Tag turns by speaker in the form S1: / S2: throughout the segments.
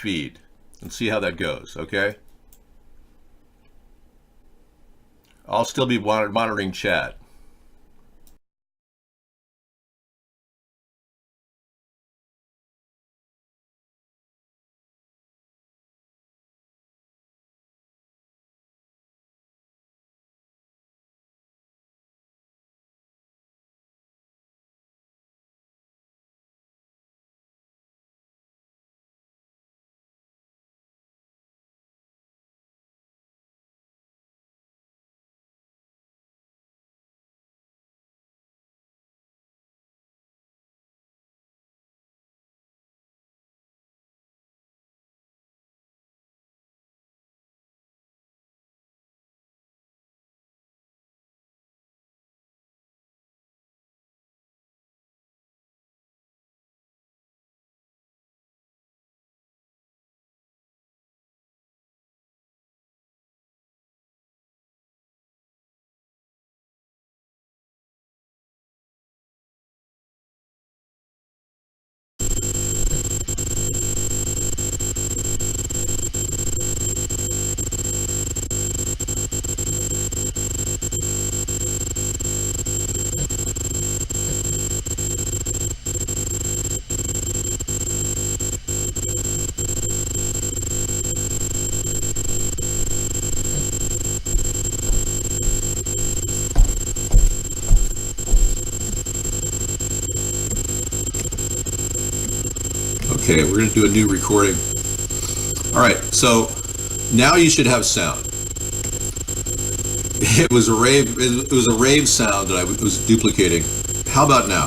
S1: feed and see how that goes, okay? I'll still be monitoring chat. Okay, we're going to do a new recording. All right, so now you should have sound. It was a rave. It was a rave sound that I was duplicating. How about now?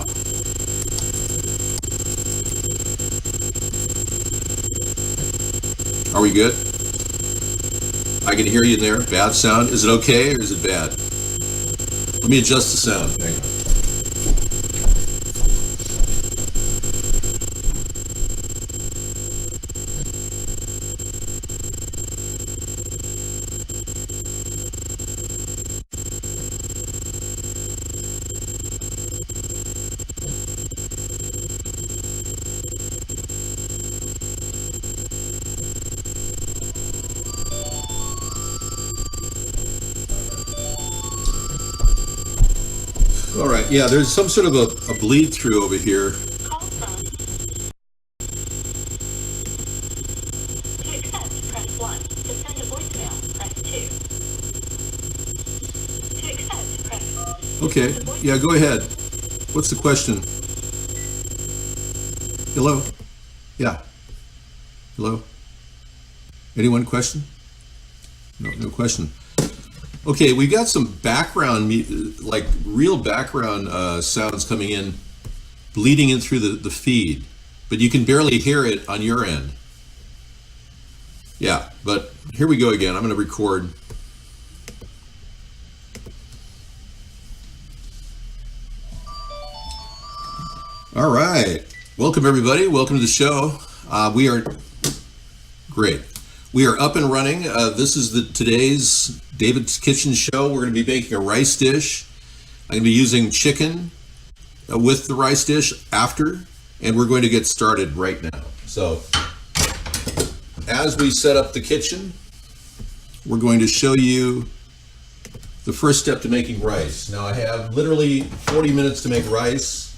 S1: Are we good? I can hear you in there. Bad sound. Is it okay or is it bad? Let me adjust the sound. Hang on. All right, yeah, there's some sort of a bleed through over here.
S2: Call from. To accept, press 1. To send a voicemail, press 2. To accept, press.
S1: Okay, yeah, go ahead. What's the question? Hello? Yeah. Hello? Anyone question? No, no question. Okay, we got some background, like real background sounds coming in, bleeding in through the feed, but you can barely hear it on your end. Yeah, but here we go again. I'm going to record. All right. Welcome, everybody. Welcome to the show. We are great. We are up and running. This is today's David's Kitchen show. We're going to be making a rice dish. I'm going to be using chicken with the rice dish after, and we're going to get started right now. So, as we set up the kitchen, we're going to show you the first step to making rice. Now, I have literally 40 minutes to make rice.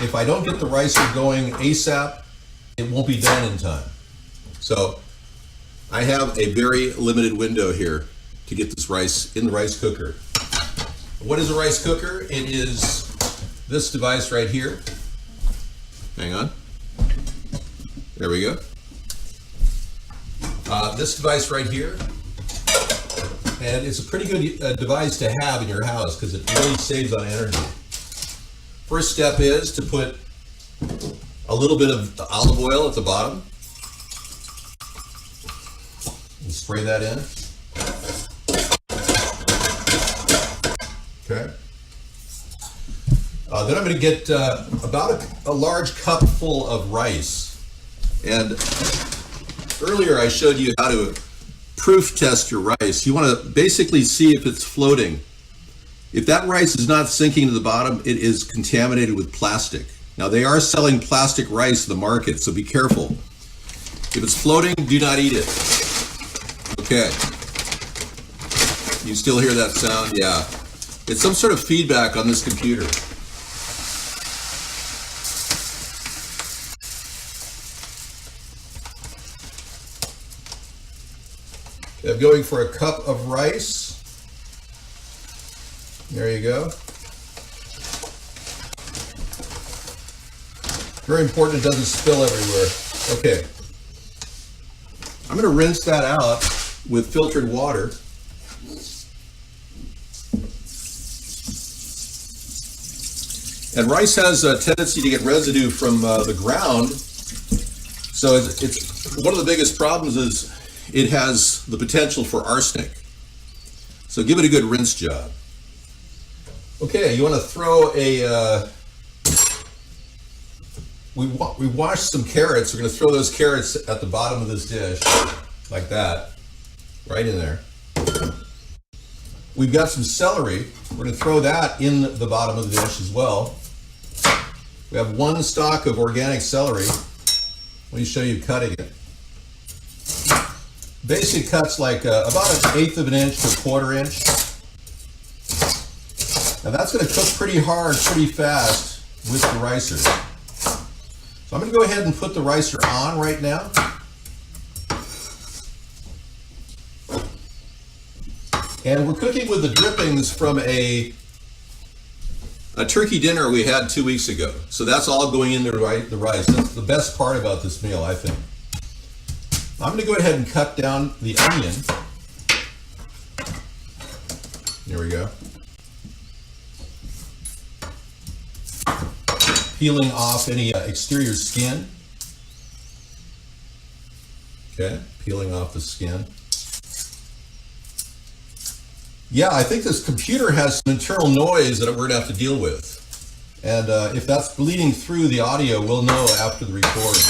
S1: If I don't get the rice going ASAP, it won't be done in time. So I have a very limited window here to get this rice in the rice cooker. What is a rice cooker? It is this device right here. Hang on. There we go. This device right here. And it's a pretty good device to have in your house because it really saves on energy. First step is to put a little bit of olive oil at the bottom. And spray that in. Okay. Then I'm going to get about a large cup full of rice. And earlier I showed you how to proof test your rice. You want to basically see if it's floating. If that rice is not sinking to the bottom, it is contaminated with plastic. Now they are selling plastic rice in the market, so be careful. If it's floating, do not eat it. Okay. You still hear that sound? Yeah. It's some sort of feedback on this computer. I'm going for a cup of rice. There you go. Very important it doesn't spill everywhere. Okay. I'm going to rinse that out with filtered water. And rice has a tendency to get residue from the ground. So it's one of the biggest problems is it has the potential for arsenic. So give it a good rinse job. Okay, you want to throw a... We washed some carrots. We're going to throw those carrots at the bottom of this dish, like that, right in there. We've got some celery. We're going to throw that in the bottom of the dish as well. We have one stalk of organic celery. Let me show you cutting it. Basic cuts like about 1/8 of an inch to 1/4 inch. Now that's going to cook pretty hard, pretty fast with the ricer. So I'm going to go ahead and put the ricer on right now. And we're cooking with the drippings from a turkey dinner we had 2 weeks ago. So that's all going into the rice. That's the best part about this meal, I think. I'm going to go ahead and cut down the onion. There we go. Peeling off any exterior skin. Okay, peeling off the skin. Yeah, I think this computer has some internal noise that we're going to have to deal with. And if that's bleeding through the audio, we'll know after the recording.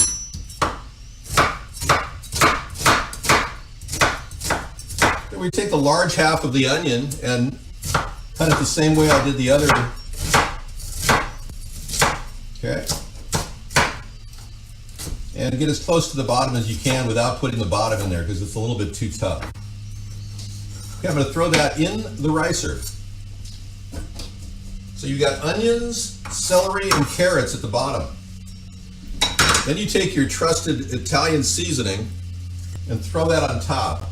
S1: Then we take the large half of the onion and cut it the same way I did the other. Okay. And get as close to the bottom as you can without putting the bottom in there because it's a little bit too tough. Okay, I'm going to throw that in the ricer. So you got onions, celery, and carrots at the bottom. Then you take your trusted Italian seasoning and throw that on top.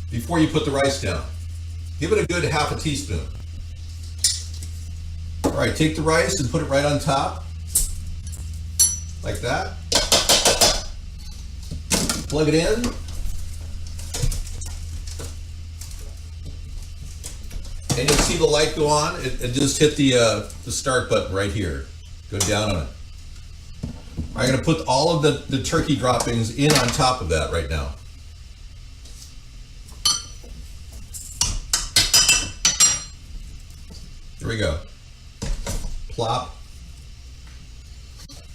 S1: Before you put the rice down. Give it a good 1/2 teaspoon. All right, take the rice and put it right on top, like that. Plug it in. And you'll see the light go on. It just hit the start button right here. Go down on it. I'm going to put all of the turkey droppings in on top of that right now. Here we go. Plop.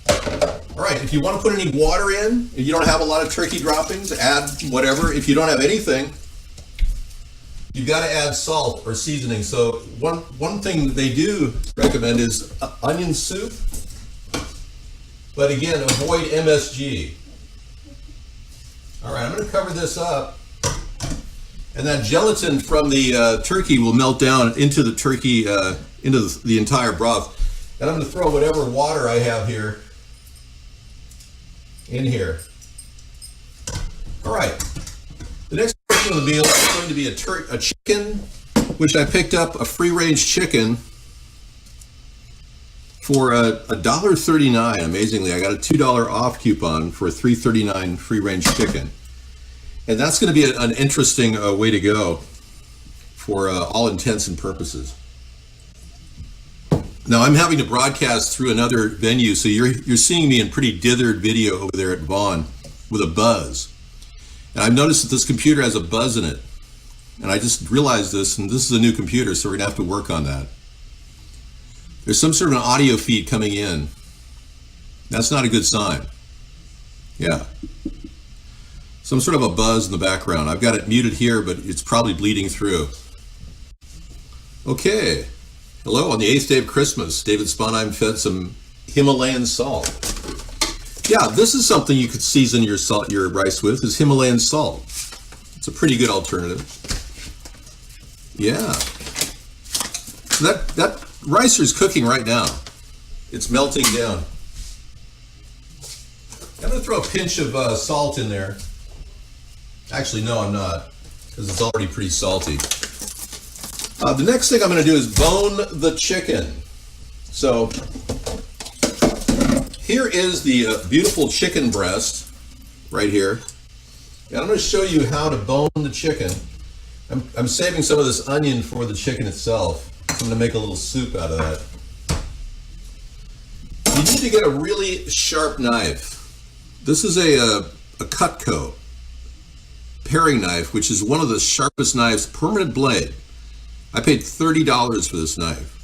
S1: All right, if you want to put any water in, if you don't have a lot of turkey droppings, add whatever. If you don't have anything, you've got to add salt or seasoning. So one thing that they do recommend is onion soup. But again, avoid MSG. All right, I'm going to cover this up. And that gelatin from the turkey will melt down into the turkey, into the entire broth. And I'm going to throw whatever water I have here in here. All right. The next portion of the meal is going to be a chicken, which I picked up, a free-range chicken for $1.39. Amazingly, I got a $2 off coupon for a $3.39 free-range chicken. And that's going to be an interesting way to go for all intents and purposes. Now I'm having to broadcast through another venue, so you're seeing me in pretty dithered video over there at Vaughn with a buzz. And I've noticed that this computer has a buzz in it. And I just realized this, and this is a new computer, so we're going to have to work on that. There's some sort of an audio feed coming in. That's not a good sign. Yeah. Some sort of a buzz in the background. I've got it muted here, but it's probably bleeding through. Okay. Hello, on the 8th day of Christmas, David Sponheim fed some Himalayan salt. Yeah, this is something you could season your rice with, is Himalayan salt. It's a pretty good alternative. Yeah. So that ricer is cooking right now. It's melting down. I'm going to throw a pinch of salt in there. Actually, no, I'm not, because it's already pretty salty. The next thing I'm going to do is bone the chicken. So here is the beautiful chicken breast right here. And I'm going to show you how to bone the chicken. I'm saving some of this onion for the chicken itself. I'm going to make a little soup out of that. You need to get a really sharp knife. This is a Cutco paring knife, which is one of the sharpest knives, permanent blade. I paid $30 for this knife.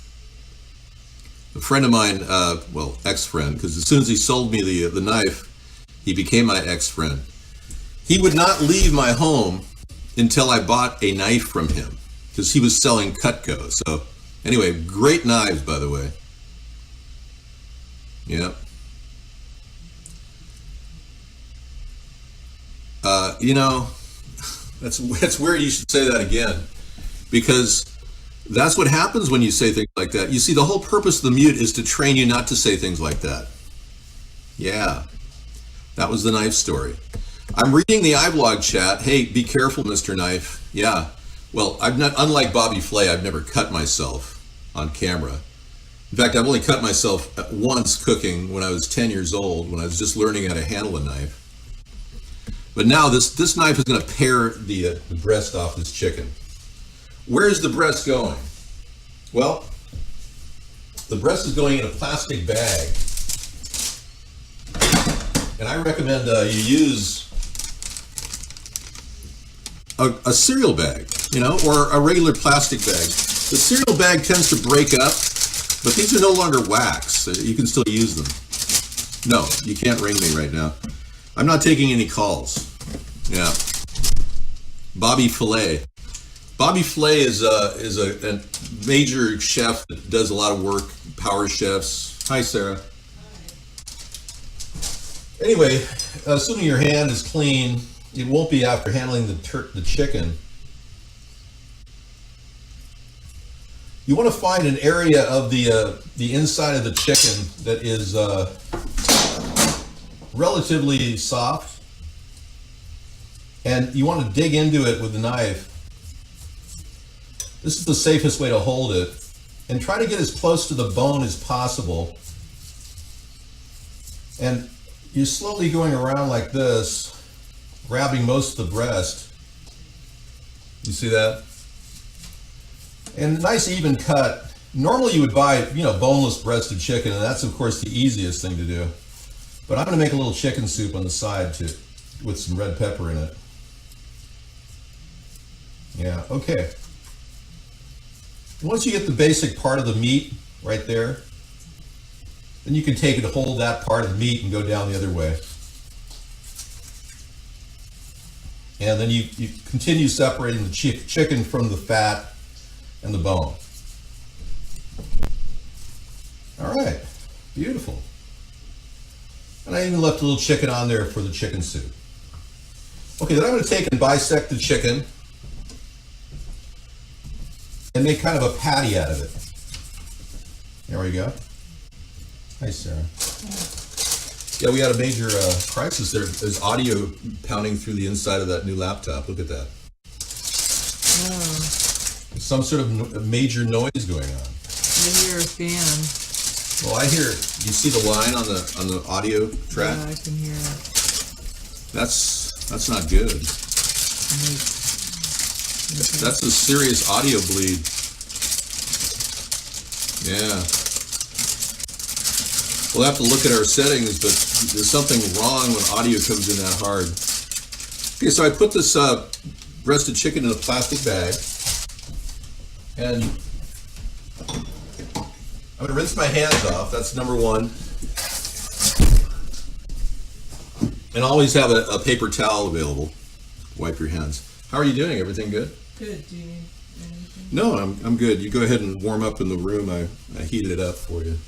S1: A friend of mine, well, ex-friend, because as soon as he sold me the knife, he became my ex-friend. He would not leave my home until I bought a knife from him, because he was selling Cutco. So anyway, great knives, by the way. Yeah. You know, that's weird you should say that again, because that's what happens when you say things like that. You see, the whole purpose of the mute is to train you not to say things like that. Yeah, that was the knife story. I'm reading the iVlog chat. Hey, be careful, Mr. Knife. Yeah, well, I've not, unlike Bobby Flay, I've never cut myself on camera. In fact, I've only cut myself once cooking when I was 10 years old, when I was just learning how to handle a knife. But now this knife is going to pare the breast off this chicken. Where's the breast going? Well, the breast is going in a plastic bag. And I recommend you use a cereal bag, you know, or a regular plastic bag. The cereal bag tends to break up, but these are no longer wax. So you can still use them. No, you can't ring me right now. I'm not taking any calls. Yeah. Bobby Flay. Bobby Flay is a major chef that does a lot of work, power chefs. Hi, Sarah. Anyway, assuming your hand is clean, it won't be after handling the chicken. You want to find an area of the inside of the chicken that is relatively soft, and you want to dig into it with the knife. This is the safest way to hold it, and try to get as close to the bone as possible. And you're slowly going around like this, grabbing most of the breast. You see that? And nice even cut. Normally you would buy, boneless breasted chicken, and that's of course the easiest thing to do. But I'm going to make a little chicken soup on the side too, with some red pepper in it. Yeah, okay. Once you get the basic part of the meat right there, then you can take it, hold that part of the meat and go down the other way. And then you continue separating the chicken from the fat and the bone. All right, beautiful. And I even left a little chicken on there for the chicken soup. Okay, then I'm going to take and bisect the chicken and make kind of a patty out of it. There we go. Hi, Sarah. Yeah, we had a major crisis there. There's audio pounding through the inside of that new laptop. Look at that.
S3: Oh,
S1: Some sort of major noise going on.
S3: I hear a fan.
S1: Well, I hear. You see the line on the audio track?
S3: Yeah, I can hear it.
S1: That's not good. That's a serious audio bleed. Yeah. We'll have to look at our settings, but there's something wrong when audio comes in that hard. Okay, so I put this breasted chicken in a plastic bag, and I'm going to rinse my hands off. That's number one. And always have a paper towel available. Wipe your hands. How are you doing? Everything good?
S3: Good. Do you need anything?
S1: No, I'm good. You go ahead and warm up in the room. I heated it up for you.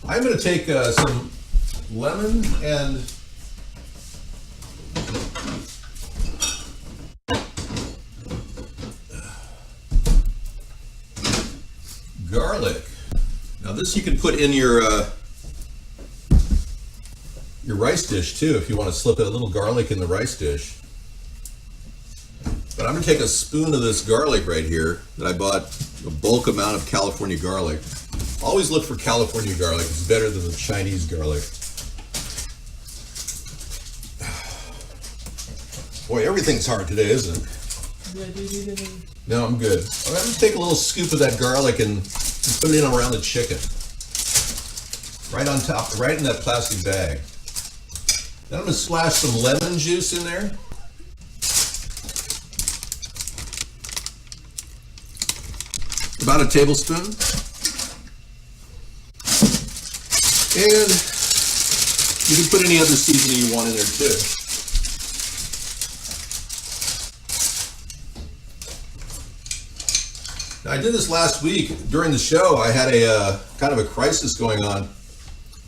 S1: I'm going to take some lemon and garlic. Now this you can put in your rice dish too if you want to slip a little garlic in the rice dish. But I'm going to take a spoon of this garlic right here that I bought, a bulk amount of California garlic. Always look for California garlic. It's better than the Chinese garlic. Boy, everything's hard today, isn't it?
S3: Yeah, do you need any?
S1: No, I'm good. I'm going to take a little scoop of that garlic and put it in around the chicken. Right on top, right in that plastic bag. Then I'm going to splash some lemon juice in there. About a tablespoon. And you can put any other seasoning you want in there too. Now, I did this last week during the show. I had a kind of a crisis going on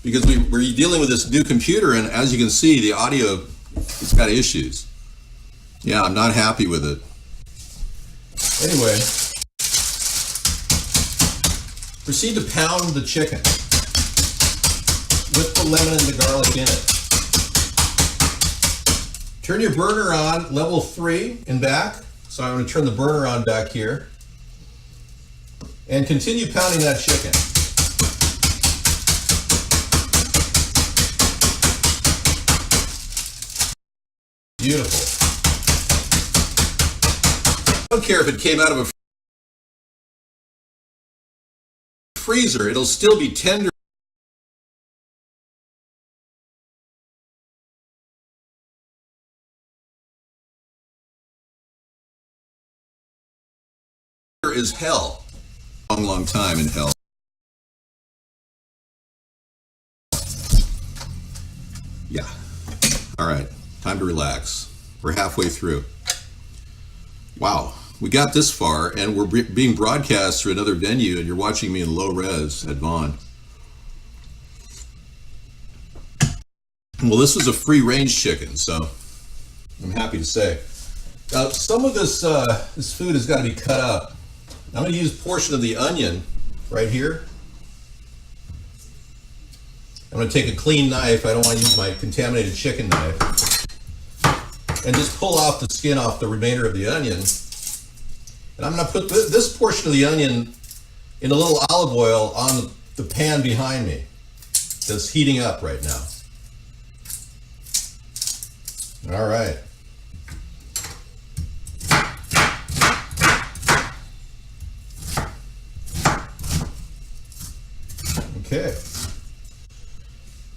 S1: because we were dealing with this new computer, and as you can see, the audio, it's got issues. Yeah, I'm not happy with it. Anyway, proceed to pound the chicken with the lemon and the garlic in it. Turn your burner on level 3 and back. So I'm going to turn the burner on back here. And continue pounding that chicken. Beautiful. I don't care if it came out of a freezer, it'll still be tender. Is hell. Long time in hell. Yeah. All right. Time to relax. We're halfway through. Wow. We got this far, and we're being broadcast through another venue, and you're watching me in low res at Vaughn. Well, this was a free range chicken, so I'm happy to say. Now, some of this food has got to be cut up. I'm going to use a portion of the onion right here. I'm going to take a clean knife. I don't want to use my contaminated chicken knife. And just pull off the skin off the remainder of the onion. And I'm going to put this portion of the onion in a little olive oil on the pan behind me that's heating up right now. All right. Okay.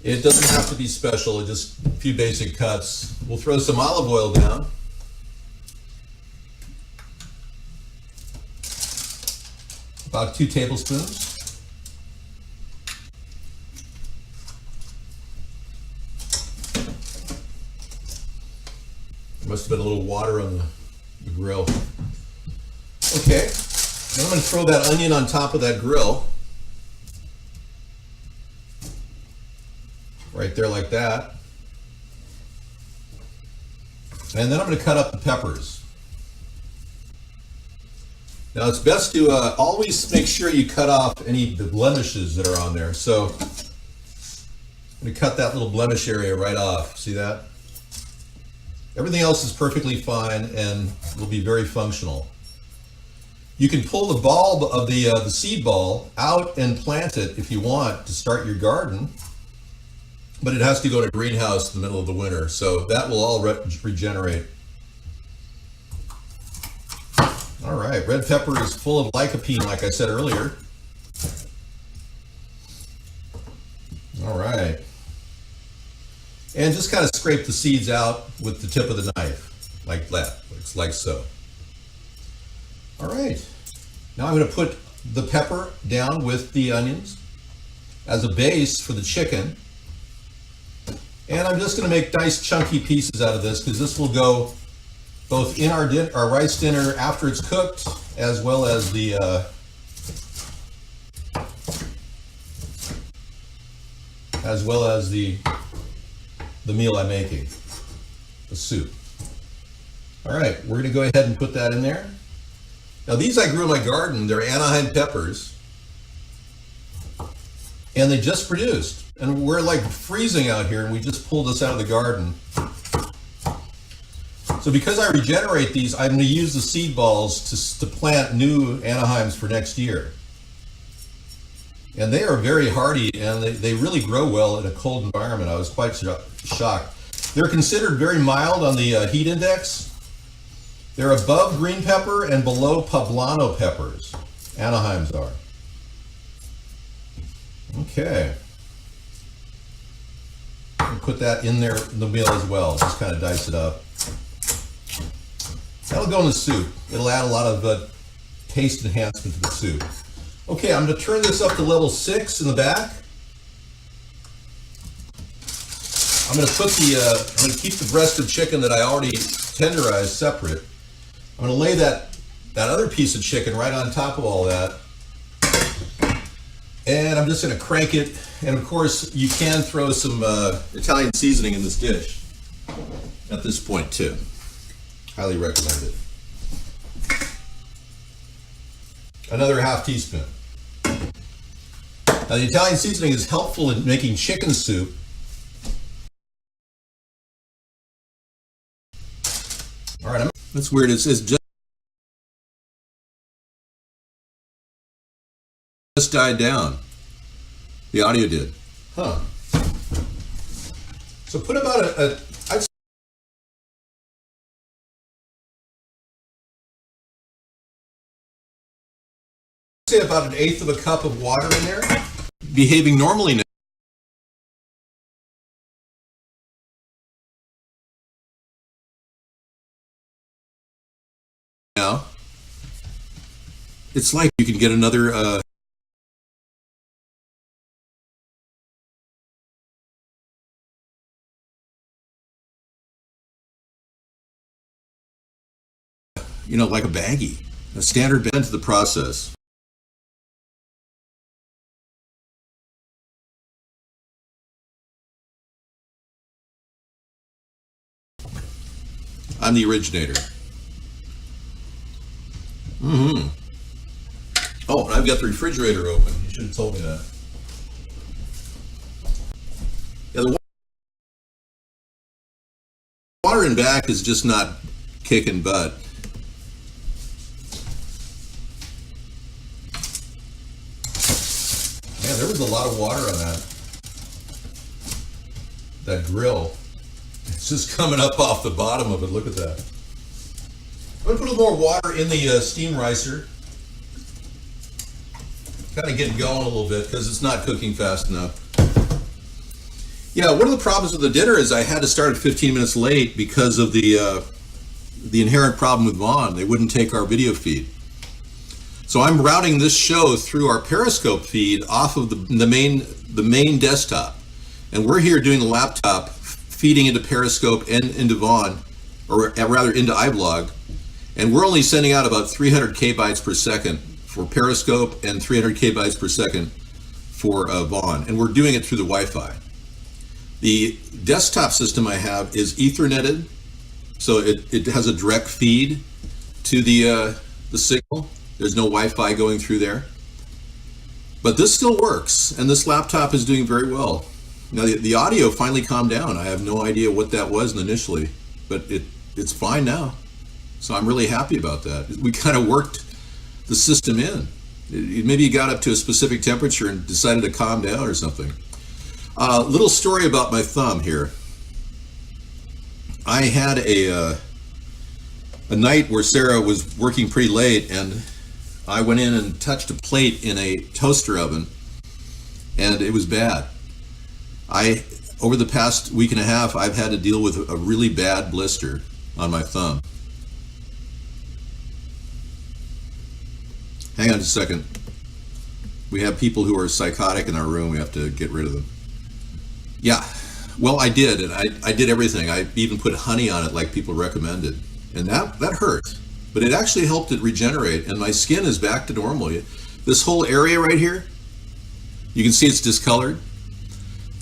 S1: It doesn't have to be special, just a few basic cuts. We'll throw some olive oil down. About 2 tablespoons. There must have been a little water on the grill. Okay. Then I'm going to throw that onion on top of that grill. Right there like that. And then I'm going to cut up the peppers. Now it's best to always make sure you cut off any of the blemishes that are on there. So I'm going to cut that little blemish area right off. See that? Everything else is perfectly fine and will be very functional. You can pull the bulb of the seed ball out and plant it if you want to start your garden. But it has to go to a greenhouse in the middle of the winter, so that will all regenerate. All right, red pepper is full of lycopene, like I said earlier. All right. And just kind of scrape the seeds out with the tip of the knife, like that, like so. All right. Now I'm going to put the pepper down with the onions as a base for the chicken. And I'm just going to make nice chunky pieces out of this because this will go both in our rice dinner after it's cooked, as well as the as well as the meal I'm making, the soup. All right, we're gonna go ahead and put that in there. Now these I grew in my garden. They're Anaheim peppers, and they just produced. And we're like freezing out here, and we just pulled this out of the garden. So because I regenerate these, I'm gonna use the seed balls to plant new Anaheims for next year. And they are very hardy, and they really grow well in a cold environment. I was quite shocked. They're considered very mild on the heat index. They're above green pepper and below poblano peppers. Anaheims are. Okay. I'll put that in there in the meal as well. Just kind of dice it up. That'll go in the soup. It'll add a lot of taste enhancement to the soup. Okay, I'm going to turn this up to level 6 in the back. I'm going to put I'm going to keep the breast of chicken that I already tenderized separate. I'm going to lay that other piece of chicken right on top of all that. And I'm just going to crank it. And of course, you can throw some Italian seasoning in this dish at this point too. Highly recommend it. Another ½ teaspoon. Now the Italian seasoning is helpful in making chicken soup. All right, that's weird. It says just died down. The audio did. Huh. So put about I'd say about 1/8 of a cup of water in there. Behaving normally now. It's like you can get another like a baggie, a standard bend to the process. I'm the originator. Mm-hmm. Oh, and I've got the refrigerator open. You should have told me that. Yeah, the water in back is just not kicking butt. Man, there was a lot of water on that grill. It's just coming up off the bottom of it. Look at that. I'm going to put a little more water in the steam ricer. Kind of get it going a little bit because it's not cooking fast enough. Yeah, one of the problems with the dinner is I had to start at 15 minutes late because of the inherent problem with Vaughn. They wouldn't take our video feed. So I'm routing this show through our Periscope feed off of the main desktop. And we're here doing the laptop, feeding into Periscope and into Vaughn, or rather into iVlog. And we're only sending out about 300 kbytes per second for Periscope and 300 kbytes per second for Vaughn. And we're doing it through the Wi-Fi. The desktop system I have is Etherneted, so it has a direct feed to the signal. There's no Wi-Fi going through there. But this still works, and this laptop is doing very well. Now the audio finally calmed down. I have no idea what that was initially, but it's fine now. So I'm really happy about that. We kind of worked the system in. Maybe you got up to a specific temperature and decided to calm down or something. Little story about my thumb here. I had a night where Sarah was working pretty late, and I went in and touched a plate in a toaster oven, and it was bad. Over the past week and a half, I've had to deal with a really bad blister on my thumb. Hang on just a second. We have people who are psychotic in our room. We have to get rid of them. Yeah, well, I did, and I did everything. I even put honey on it like people recommended, and that hurt, but it actually helped it regenerate, and my skin is back to normal. This whole area right here, you can see it's discolored.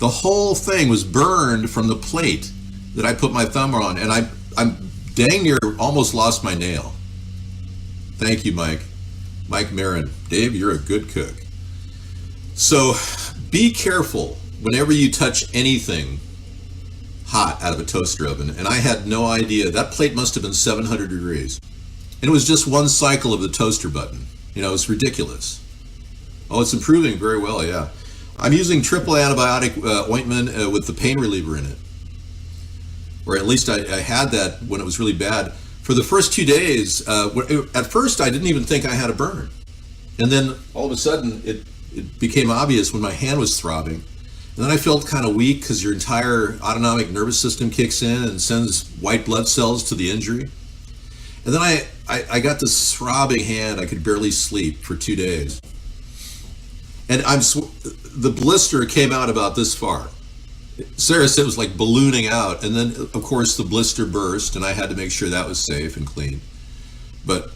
S1: The whole thing was burned from the plate that I put my thumb on, and I'm dang near almost lost my nail. Thank you, Mike. Mike Marin. Dave, you're a good cook. So be careful whenever you touch anything hot out of a toaster oven. And I had no idea. That plate must have been 700 degrees. And it was just one cycle of the toaster button. You know, it's ridiculous. Oh, it's improving very well, yeah. I'm using triple antibiotic ointment with the pain reliever in it. Or at least I had that when it was really bad. For the first 2 days, at first I didn't even think I had a burn. And then all of a sudden it became obvious when my hand was throbbing. And then I felt kind of weak because your entire autonomic nervous system kicks in and sends white blood cells to the injury. And then I got this throbbing hand. I could barely sleep for 2 days. And the blister came out about this far. Sarah said it was like ballooning out. And then, of course, the blister burst, and I had to make sure that was safe and clean. But,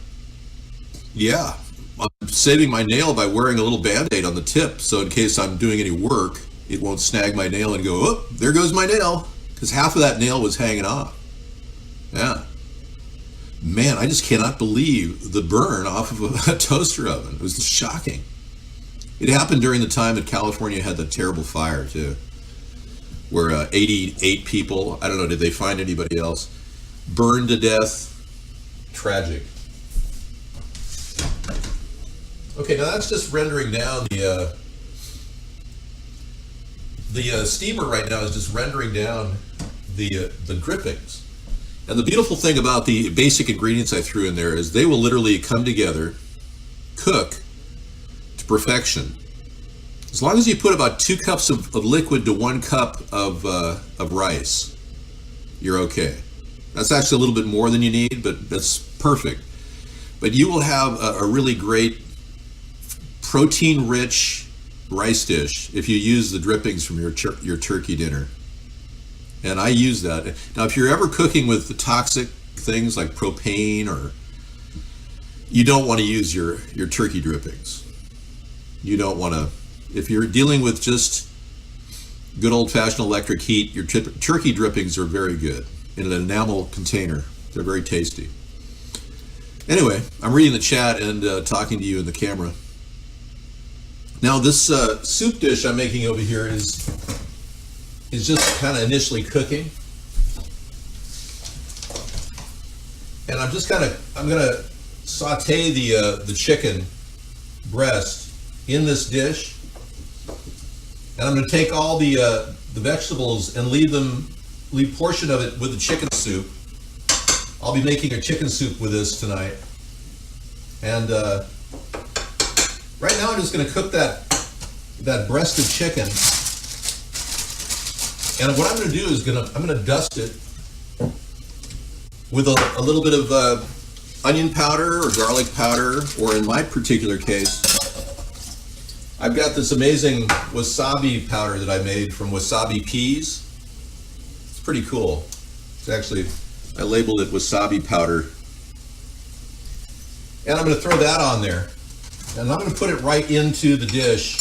S1: yeah, I'm saving my nail by wearing a little Band-Aid on the tip, so in case I'm doing any work, it won't snag my nail and go, oh, there goes my nail, because half of that nail was hanging off. Yeah. Man, I just cannot believe the burn off of a toaster oven. It was just shocking. It happened during the time that California had that terrible fire, too, where 88 people, I don't know, did they find anybody else, burned to death. Tragic. Okay, now that's just rendering down the steamer right now is just rendering down the drippings. And the beautiful thing about the basic ingredients I threw in there is they will literally come together, cook to perfection. As long as you put about 2 cups of liquid to 1 cup of rice, you're okay. That's actually a little bit more than you need, but that's perfect. But you will have a really great protein-rich rice dish if you use the drippings from your turkey dinner. And I use that. Now, if you're ever cooking with the toxic things like propane, or you don't want to use your turkey drippings. You don't want to. If you're dealing with just good old-fashioned electric heat, your turkey drippings are very good in an enamel container. They're very tasty. Anyway, I'm reading the chat and talking to you in the camera. Now, this soup dish I'm making over here is just kind of initially cooking. And I'm gonna saute the chicken breast in this dish. And I'm gonna take all the vegetables and leave portion of it with the chicken soup. I'll be making a chicken soup with this tonight. And right now I'm just gonna cook that breast of chicken. And what I'm going to do is I'm going to dust it with a little bit of onion powder or garlic powder, or in my particular case, I've got this amazing wasabi powder that I made from wasabi peas. It's pretty cool. It's actually, I labeled it wasabi powder. And I'm going to throw that on there. And I'm going to put it right into the dish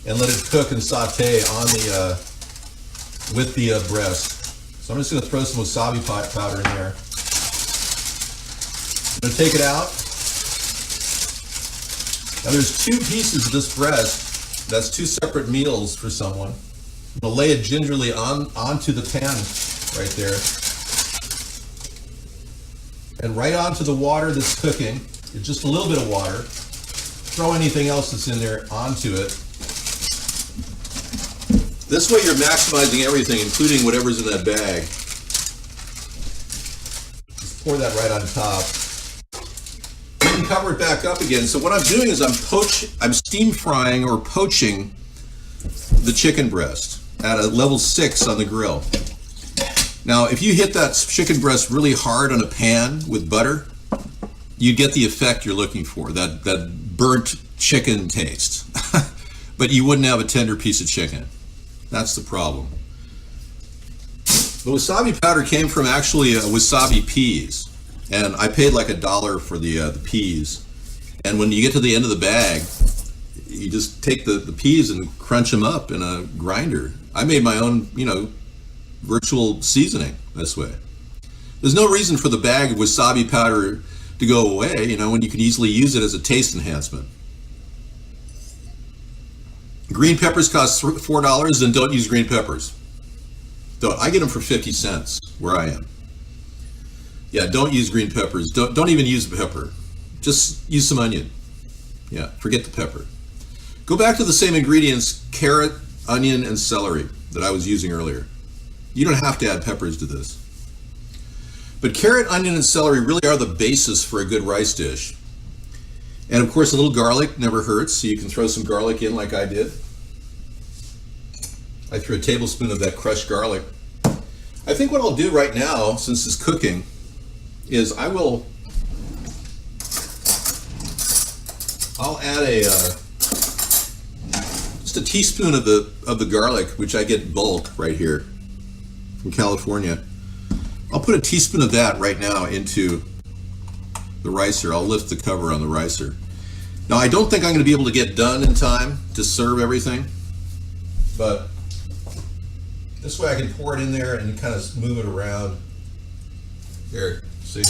S1: and let it cook and saute on with the breast. So I'm just going to throw some wasabi powder in there. I'm going to take it out. Now there's 2 pieces of this breast. That's 2 separate meals for someone. I'm going to lay it gingerly onto the pan right there. And right onto the water that's cooking. Just a little bit of water. Throw anything else that's in there onto it. This way you're maximizing everything, including whatever's in that bag. Just pour that right on top. You can cover it back up again. So what I'm doing is I'm steam frying or poaching the chicken breast at a level 6 on the grill. Now, if you hit that chicken breast really hard on a pan with butter, you get the effect you're looking for, that burnt chicken taste. But you wouldn't have a tender piece of chicken. That's the problem. The wasabi powder came from actually wasabi peas, and I paid like $1 for the peas. And when you get to the end of the bag, you just take the peas and crunch them up in a grinder. I made my own, virtual seasoning this way. There's no reason for the bag of wasabi powder to go away, when you can easily use it as a taste enhancement. Green peppers cost $4, then don't use green peppers. Don't. I get them for 50 cents where I am. Yeah, don't use green peppers. Don't even use pepper. Just use some onion. Yeah, forget the pepper. Go back to the same ingredients, carrot, onion, and celery that I was using earlier. You don't have to add peppers to this. But carrot, onion, and celery really are the basis for a good rice dish. And of course, a little garlic never hurts, so you can throw some garlic in like I did. I threw a tablespoon of that crushed garlic. I think what I'll do right now, since it's cooking, is I'll add just a teaspoon of the garlic, which I get bulk right here from California. I'll put a teaspoon of that right now into the ricer. I'll lift the cover on the ricer. Now, I don't think I'm going to be able to get done in time to serve everything, but this way I can pour it in there and kind of move it around. Here, see?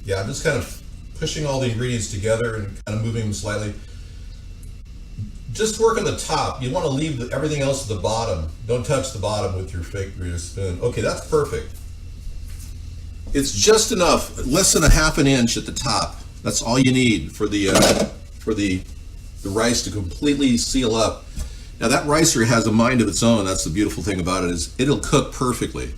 S1: Yeah, I'm just kind of pushing all the ingredients together and kind of moving them slightly. Just work on the top. You want to leave everything else at the bottom. Don't touch the bottom with your fake spoon. Okay, that's perfect. It's just enough, less than a half an inch at the top. That's all you need for the rice to completely seal up. Now that ricer has a mind of its own. That's the beautiful thing about it, is it'll cook perfectly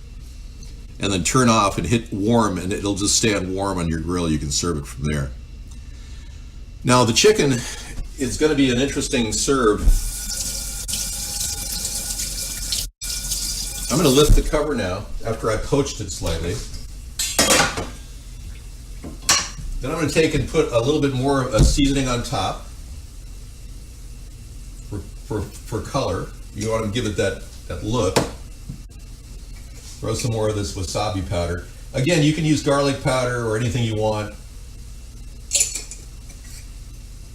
S1: and then turn off and hit warm, and it'll just stand warm on your grill. You can serve it from there. Now the chicken is going to be an interesting serve. I'm going to lift the cover now after I poached it slightly. Then I'm going to take and put a little bit more seasoning on top for color. You want to give it that look. Throw some more of this wasabi powder. Again, you can use garlic powder or anything you want.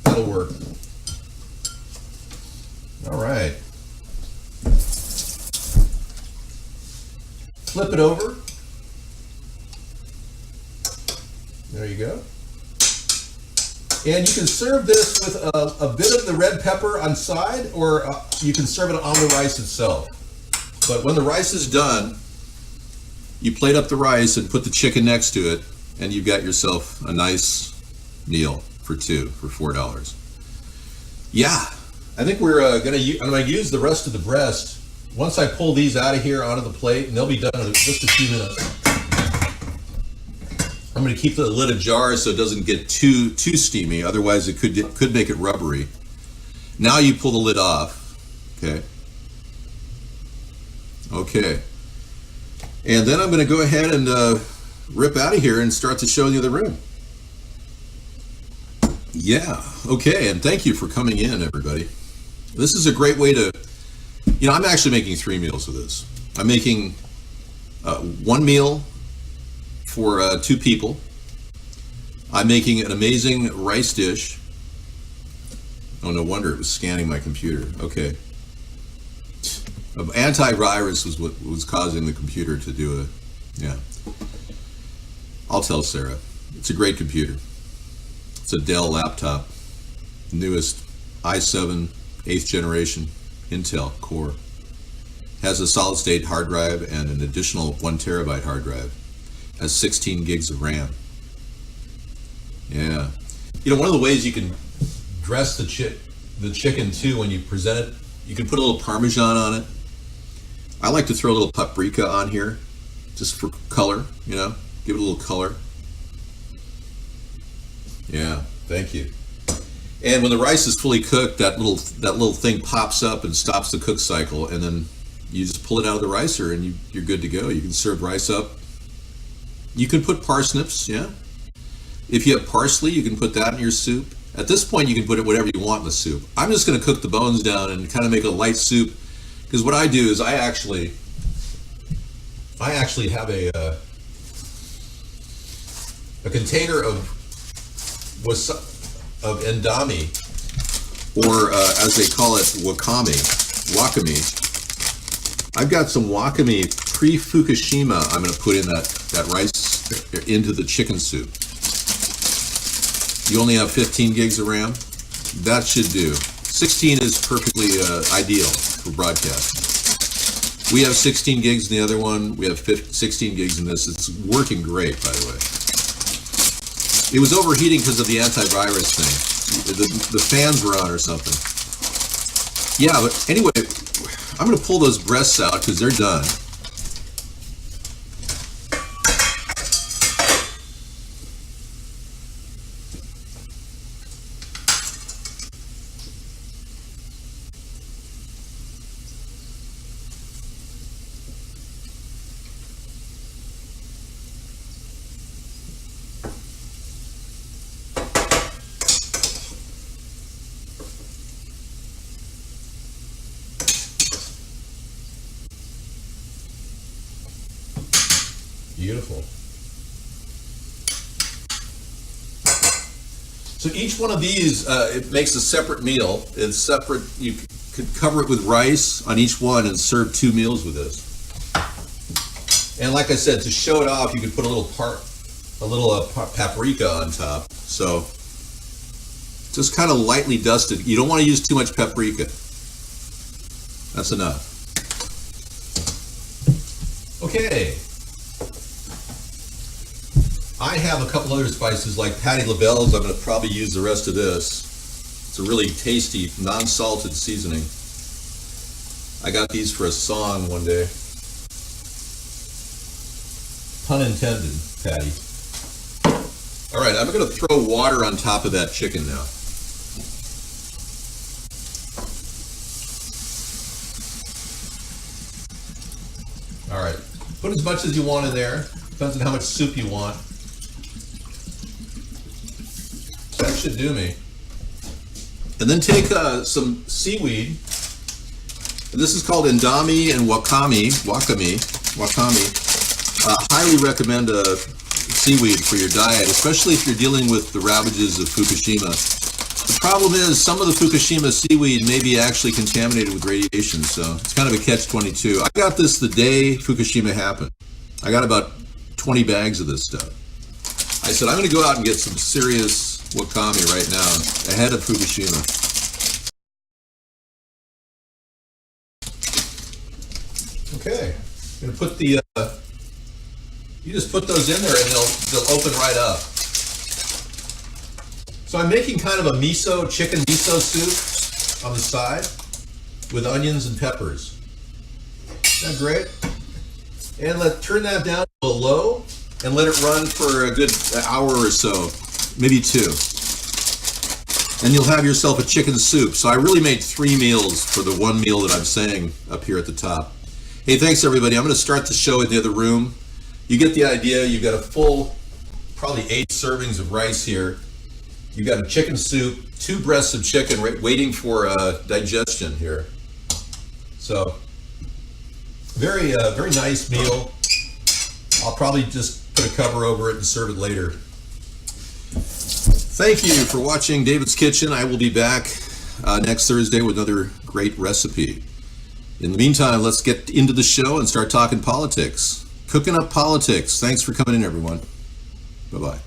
S1: That'll work. All right. Flip it over. There you go. And you can serve this with a bit of the red pepper on side, or you can serve it on the rice itself. But when the rice is done, you plate up the rice and put the chicken next to it, and you've got yourself a nice meal for two for $4. Yeah, I think I'm gonna use the rest of the breast. Once I pull these out of here onto the plate, and they'll be done in just a few minutes. I'm going to keep the lid ajar so it doesn't get too steamy. Otherwise, it could make it rubbery. Now you pull the lid off. Okay. Okay. And then I'm going to go ahead and rip out of here and start to show you the room. Yeah. Okay. And thank you for coming in, everybody. This is a great way to, I'm actually making 3 meals of this. I'm making 1 meal for 2 people. I'm making an amazing rice dish. Oh, no wonder it was scanning my computer. Okay. Antivirus was what was causing the computer to do yeah. I'll tell Sarah. It's a great computer. It's a Dell laptop. Newest i7, 8th generation, Intel Core. Has a solid state hard drive and an additional 1 terabyte hard drive. Has 16 gigs of RAM. Yeah. One of the ways you can dress the chicken too when you present it, you can put a little Parmesan on it. I like to throw a little paprika on here just for color, give it a little color. Yeah, thank you. And when the rice is fully cooked, that little thing pops up and stops the cook cycle, and then you just pull it out of the ricer and you're good to go. You can serve rice up. You can put parsnips, yeah. If you have parsley, you can put that in your soup. At this point, you can put it whatever you want in the soup. I'm just going to cook the bones down and kind of make a light soup, because what I do is I actually have a container of of endami, or as they call it, wakame. I've got some wakame pre-Fukushima. I'm going to put in that rice into the chicken soup. You only have 15 gigs of RAM. That should do. 16 is perfectly ideal for broadcast. We have 16 gigs in the other one. We have 16 gigs in this. It's working great, by the way. It was overheating because of the antivirus thing. The fans were on or something. Yeah, but anyway, I'm going to pull those breasts out because they're done. Beautiful. So each one of these, it makes a separate meal. It's separate. You could cover it with rice on each one and serve 2 meals with this. And like I said, to show it off, you could put a little paprika on top. So just kind of lightly dusted. You don't want to use too much paprika. That's enough. Okay. I have a couple other spices like Patty LaBelle's. I'm going to probably use the rest of this. It's a really tasty, non-salted seasoning. I got these for a song one day. Pun intended, Patty. All right, I'm going to throw water on top of that chicken now. All right, put as much as you want in there. Depends on how much soup you want. That should do me. And then take some seaweed. And this is called endami and wakame. Highly recommend seaweed for your diet, especially if you're dealing with the ravages of Fukushima. The problem is some of the Fukushima seaweed may be actually contaminated with radiation, so it's kind of a catch-22. I got this the day Fukushima happened. I got about 20 bags of this stuff. I said, I'm going to go out and get some serious wakame right now, ahead of Fukushima. Okay, I'm going to put the, you just put those in there and they'll open right up. So I'm making kind of a chicken miso soup on the side with onions and peppers. Isn't that great? And turn that down to a low and let it run for a good hour or so, maybe 2. And you'll have yourself a chicken soup. So I really made 3 meals for the 1 meal that I'm saying up here at the top. Hey, thanks everybody. I'm going to start the show in the other room. You get the idea. You've got a full, probably 8 servings of rice here. You've got a chicken soup, 2 breasts of chicken waiting for digestion here. So very nice meal. I'll probably just put a cover over it and serve it later. Thank you for watching David's Kitchen. I will be back next Thursday with another great recipe. In the meantime, let's get into the show and start talking politics. Cooking up politics. Thanks for coming in, everyone. Bye-bye.